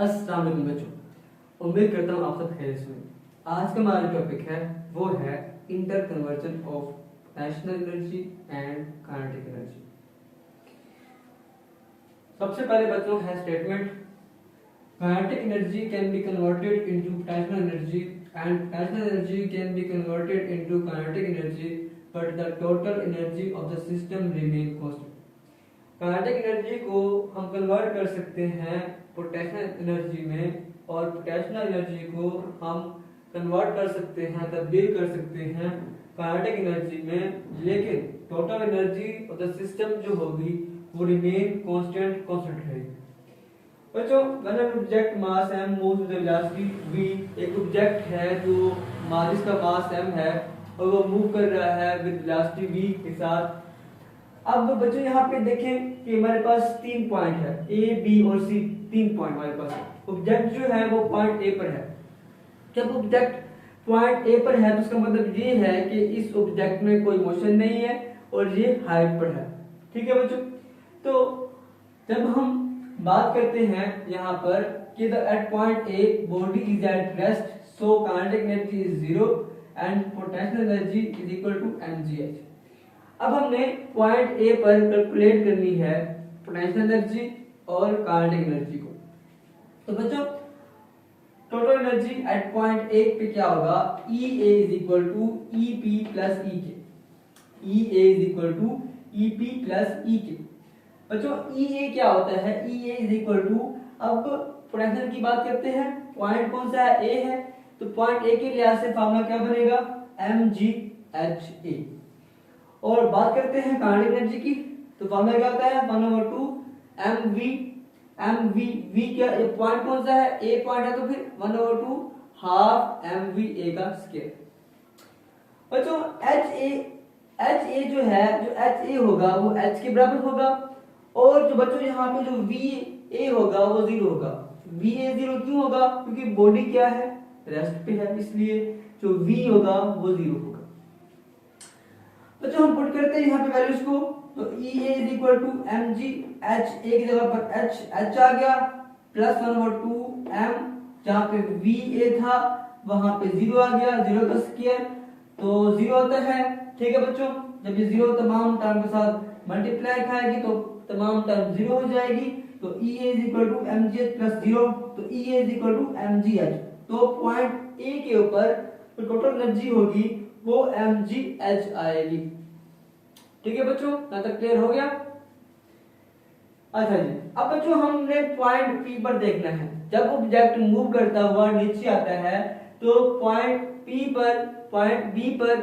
अस्सलाम वालेकुम बच्चों, उम्मीद करता हूँ आप सब खैरियत से होंगे। आज का हमारा टॉपिक है वो है inter conversion of potential energy and kinetic energy. सबसे पहले बच्चों है statement kinetic energy can be converted into potential energy and potential energy can be converted into kinetic energy but the total energy of the system remain constant. Kinetic energy को हम convert कर सकते हैं potential energy में और potential energy को हम convert कर सकते हैं, तब्दील कर सकते हैं काइनेटिक एनर्जी में, लेकिन total energy of the system जो होगी वो रिमेन कांस्टेंट रहेगी। बच्चों when an object mass m moves with velocity v, एक ऑब्जेक्ट है जो जिसका मास m है और वो मूव कर रहा है विद वेलोसिटी v के साथ। अब बच्चों यहाँ पे देखें कि हमारे पास 3 पॉइंट है A, B और C, 3 पॉइंट हमारे पास है। ऑब्जेक्ट जो है वो पॉइंट A पर है। जब ऑब्जेक्ट पॉइंट A पर है तो उसका मतलब ये है कि इस ऑब्जेक्ट में कोई मोशन नहीं है और ये हाइट पर है। ठीक है बच्चों, तो जब हम बात करते हैं यहाँ पर कि at point A body is at rest, so kinetic energy is 0 and potential energy is equal to mgh। अब हमने पॉइंट A पर कैलकुलेट करनी है पोटेंशियल एनर्जी और काइनेटिक एनर्जी को। तो बच्चों total energy at point A पे क्या होगा, EA is equal to EP plus EK। EA is equal to EP plus EK। बच्चों EA क्या होता है, EA इज इक्वल टू, अब पोटेंशियल की बात करते हैं, पॉइंट कौन सा है, A है, तो पॉइंट A के लिहाज से फार्मूला क्या बनेगा, mgha। और बात करते हैं काइनेटिक एनर्जी की, तो फार्मूला क्या होता है, 1/2 mv। v क्या पॉइंट कौन सा है, a पॉइंट है, तो फिर 1/2 हाफ mva का स्क्वायर। बच्चों ha जो है, जो ha होगा वो h के बराबर होगा, और जो बच्चों यहाँ पे जो va होगा वो 0 होगा। va 0 क्यों होगा, क्योंकि बॉडी क्या है, रेस्ट पे है, इसलिए जो v होगा वो 0 होगा। बच्चों हम पुट करते हैं यहाँ पे वैल्यूज को, तो EA is equal to mg h, एक जगह पर h आ गया, प्लस 1/2 m, जहाँ पे VA था वहां पे 0 आ गया, 0 का स्क्वायर तो 0 होता है। ठीक है बच्चों, जब ये 0 तमाम टर्म के साथ मल्टीप्लाई खाएगी तो तमाम टर्म 0 हो जाएगी, तो EA is equal to mgh plus 0, तो EA is equal to mgh। तो पॉइंट A के ऊपर तो टोटल एनर्जी होगी वो mgh आएगी। ठीक है बच्चों, यहाँ तक क्लियर हो गया। अच्छा जी, अब बच्चों हमने पॉइंट P पर देखना है। जब ऑब्जेक्ट मूव करता हुआ नीचे आता है तो पॉइंट B पर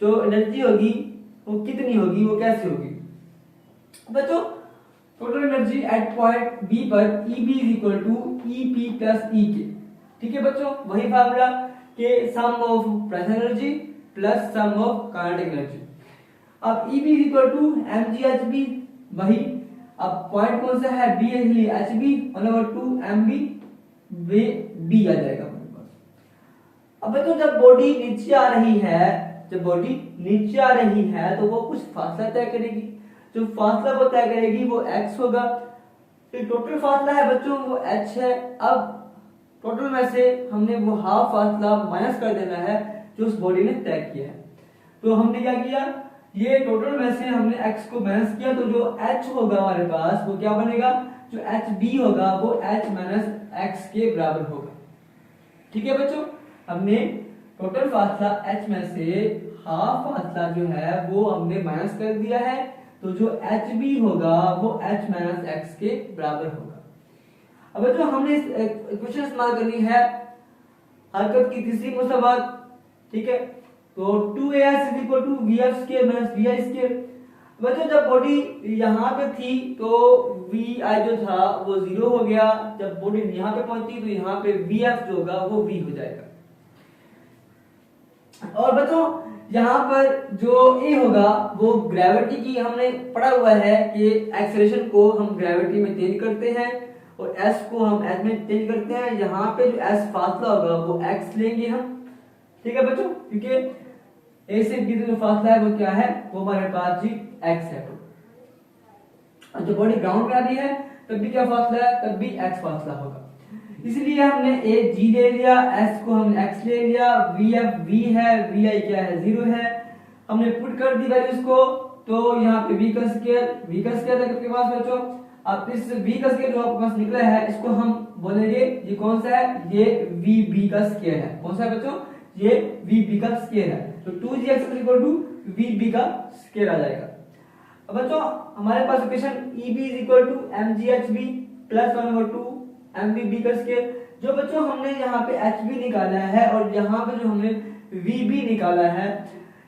जो एनर्जी होगी वो कितनी होगी, वो कैसे होगी। बच्चों total energy at point B पर EB is equal to EP plus EK। ठीक है बच्चों, वही फार्मूला के sum of potential energy plus sum of kinetic energy. अब EB is equal to mgHB, वही, अब पॉइंट कौन सा है, B है, इसलिए HB 1/2 mb B आ जाएगा हमारे पास। अब बच्चों जब बॉडी नीचे आ रही है तो वो कुछ फासला तय करेगी, जो फासला वो तय करेगी वो x होगा। तो टोटल फासला है बच्चों वो h है। अब टोटल में से हमने वो हाफ फासला माइनस कर देना है जो उस बॉडी ने तय किया है। तो हमने क्या किया, ये टोटल में से हमने x को माइनस किया, तो जो h होगा हमारे पास वो क्या बनेगा, जो hb होगा वो h माइनस x के बराबर होगा। ठीक है बच्चों, हमने टोटल फासला h में से हाफ फासला जो है वो हमने माइनस कर दिया है, तो जो hb होगा वो h माइनस x के बराबर होगा। अब बच्चों हमने इक्वेशन इस्तेमाल करनी है हरकत की तीसरी मुसावात। ठीक है, तो 2as is equal to vf square minus vi square. बच्चों जब बॉडी यहाँ पे थी तो vi जो था वो 0 हो गया, जब बॉडी यहाँ पे पहुंची तो यहाँ पे vf जो होगा वो v हो जाएगा। और बच्चों यहाँ पर जो a होगा वो ग्रेविटी की, हमने पढ़ा हुआ है कि एक्सेलरेशन को हम ग्रेविटी में चेंज करते हैं और s को हम h में चेंज करते हैं। यहाँ पे जो s फासला होगा वो x लेंगे हम। ठीक है बच्चों, क्योंकि A से B जो फासला है वो क्या है, वो हमारे पास जी x है। और जब बॉडी ग्राउंड पे आ रही है तब भी क्या फासला है, तब भी x फासला होगा। इसलिए हमने ए जी ले लिया, एस को हमने एक्स ले लिया, वी एफ वी है, वी आई क्या है 0 है, हमने पुट कर दी वैल्यूज को, तो यहाँ पे v का स्क्वायर है आपके पास बच्चों। अब इस v का स्क्वायर जो आपके पास निकला है इसको हम बोलेंगे ये कौन सा है, ये vb का स्क्वायर है। कौन सा है बच्चों, ये vb का स्क्वायर है, तो 2gx vb का स्क्वायर आ जाएगा। अब बच्चों हमारे पास equation eb mghb plus 1/2 mvb का स्क्वायर, जो बच्चों हमने यहाँ पे hb निकाला है और यहाँ पे जो हमने vb निकाला है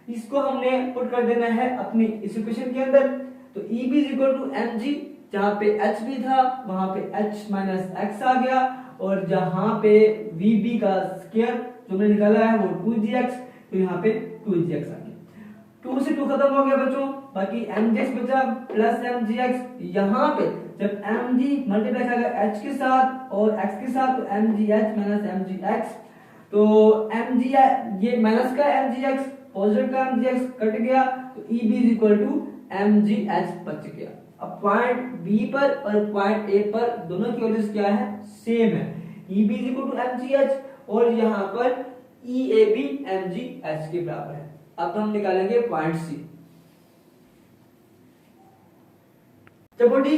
इसको हमने पुट कर देना है अपनी इस इक्वेशन के अंदर। तो eb mg, जहाँ पे hb था वहां पे h माइनस x आ गया, और जहाँ पे vb का स्क्वायर जो हमने निकाला है वो 2gx, तो यहाँ पे 2gx आ गया। 2 से 2 खत्म हो गया बच्चों, बाकी mgx बचा प्लस mgx। यहाँ पे जब mg मल्टीप्लाई करेगा h के साथ और x के साथ, तो mgh माइनस mgx, तो mg ये माइनस का mgx पॉजिटिव का mgx कट गया, तो eb mgh बच गया। अब पॉइंट b पर और पॉइंट a पर दोनों की वैल्यूज क्या है, सेम है, eb mgh, और यहाँ पर eab mgh के बराबर है। अब हम निकालेंगे पॉइंट c। जब बॉडी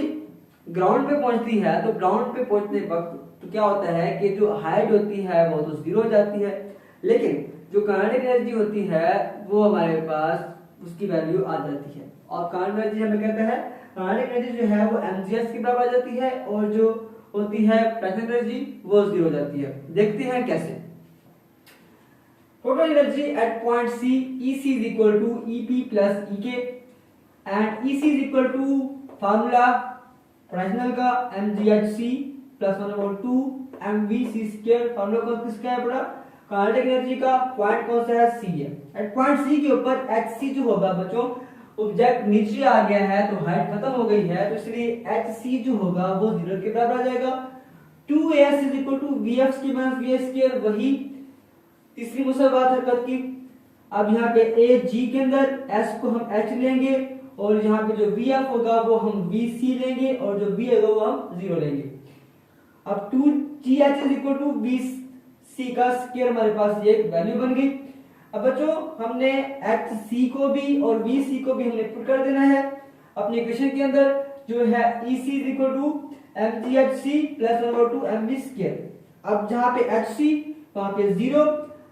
ग्राउंड पे पहुंचती है तो ग्राउंड पे पहुंचने वक्त तो क्या होता है कि जो हाइट होती है वो तो 0 हो जाती है, लेकिन जो काइनेटिक एनर्जी होती है वो हमारे पास उसकी वैल्यू आ जाती है। और काइनेटिक एनर्जी हमें कहते हैं, काइनेटिक एनर्जी जो है वो mgh के बराबर आ जाती है, और जो होती है पोटेंशियल एनर्जी वो 0 हो जाती है। देखते हैं कैसे। Total energy at point C, EC is equal to EP plus EK, and EC is equal to formula potential का mgh plus 1/2 mvc square, formula किसका है बड़ा, काइनेटिक एनर्जी का। पॉइंट कौन सा है, C है। एट पॉइंट C के ऊपर hc जो होगा बच्चों, ऑब्जेक्ट नीचे आ गया है तो हाइट खत्म हो गई है, तो इसलिए hc जो होगा वो 0 के बराबर आ जाएगा। 2as is equal to vf square minus v square, वही तीसरी मुसलवात हरकत की। अब यहाँ पे a g के अंदर s को हम h लेंगे, और यहाँ पे जो vf होगा वो हम vc लेंगे, और जो v होगा वो हम 0 लेंगे। अब 2gh is equal to vc का स्क्वायर, हमारे पास ये एक वैल्यू बन गई। अब बच्चों हमने hc को भी और vc को भी हमने पुट कर देना है अपने इक्वेशन के अंदर, जो है ec is equal to mghc plus 1/2 mv square. अब जहाँ पे hc वहां पे 0,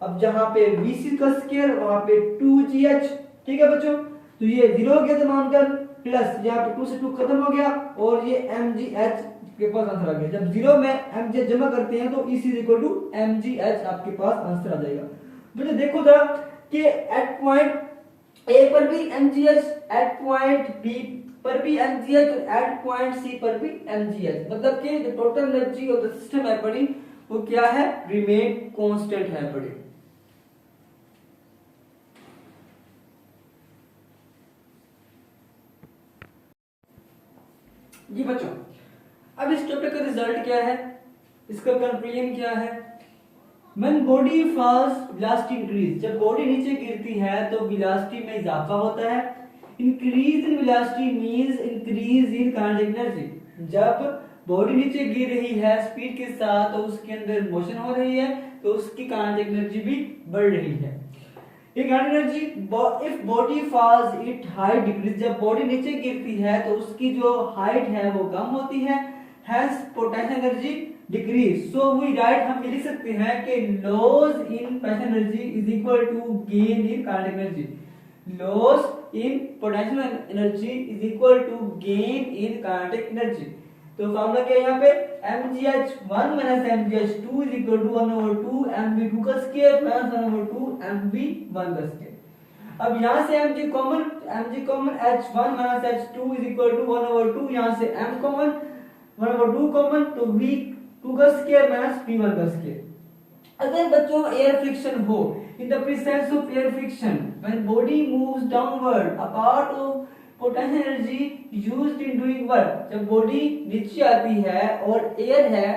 अब जहाँ पे vc का स्क्वायर वहां पे 2gh, ठीक है बच्चों। तो ये 0 हो गया तमाम कर, प्लस यहाँ पे 2 से 2 खत्म हो गया, और ये mgh के पास आंसर आ गया। जब 0 में mgh जमा करते हैं तो EC is equal to mgh आपके पास आंसर आ जाएगा। बच्चों देखो जरा कि एट पॉइंट A पर भी mgh, एट पॉइंट B पर भी mgh, और एट पॉइंट C पर भी mgh, मतलब कि जो total energy of the system है पड़ी वो क्या है, रिमेन कांस्टेंट है पड़ी। जी बच्चों, अब इस टॉपिक का रिजल्ट क्या है, इसका कंक्लूजन क्या है। When body falls, velocity increase, जब बॉडी नीचे गिरती है तो वेलोसिटी में इजाफा होता है। Increase in velocity means increase in kinetic energy, जब बॉडी नीचे गिर रही है स्पीड के साथ तो उसके अंदर मोशन हो रही है, तो उसकी काइनेटिक एनर्जी भी बढ़ रही है। ये kinetic energy, if body false it height decrease, जब बॉडी नीचे गिरती है तो उसकी जो हाइट है वो कम होती है, hence potential energy decrease. So we write, हम लिख सकते हैं कि loss in potential energy is equal to gain in kinetic energy. Loss in potential energy is equal to gain in kinetic energy. तो फार्मूला क्या है यहाँ पे, mgh1 minus mgh2 is equal to 1/2 mv2 का स्क्वायर प्लस 1/2 mv1 का square. अब यहाँ से mg common h1 minus h2 is equal to 1/2, यहाँ से m कॉमन 1/2 कॉमन, तो v2 का स्क्वायर माइनस v1 का स्क्वायर। अगर बच्चों एयर फ्रिक्शन हो, in the presence of air friction when body moves downward, a part of potential energy used in doing work, जब body नीचे आती है और एयर है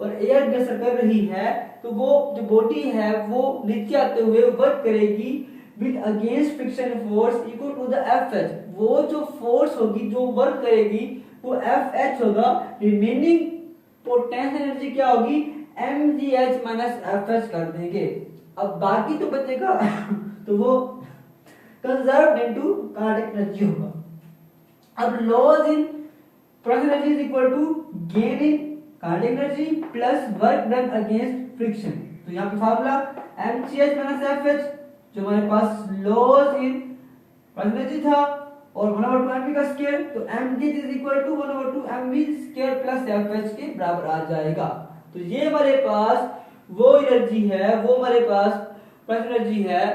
और एयर प्रेशर कर रही है, तो वो जो बॉडी है वो नीचे आते हुए वर्क करेगी with against friction force equal to the FH. वो जो फोर्स होगी जो वर्क करेगी वो एफएच होगा। रिमेनिंग पोटेंशियल एनर्जी क्या होगी, mgh माइनस fh कर देंगे। अब बाकी तो बचेगा तो वो कंजर्व्ड इनटू काइनेटिक एनर्जी होगा। अब loss in potential energy is equal to gain in kinetic energy plus work done against friction। तो यहाँ पे फार्मूला mgh माइनस fh, जो हमारे पास लॉस इन potential energy था और 1/2 mv का स्क्वायर, तो mgh is equal to 1/2 mv square plus fh के बराबर आ जाएगा। तो ये हमारे पास वो एनर्जी है, वो हमारे पास potential energy है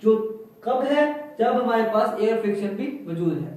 जो कब है, जब हमारे पास एयर फ्रिक्शन भी मौजूद है।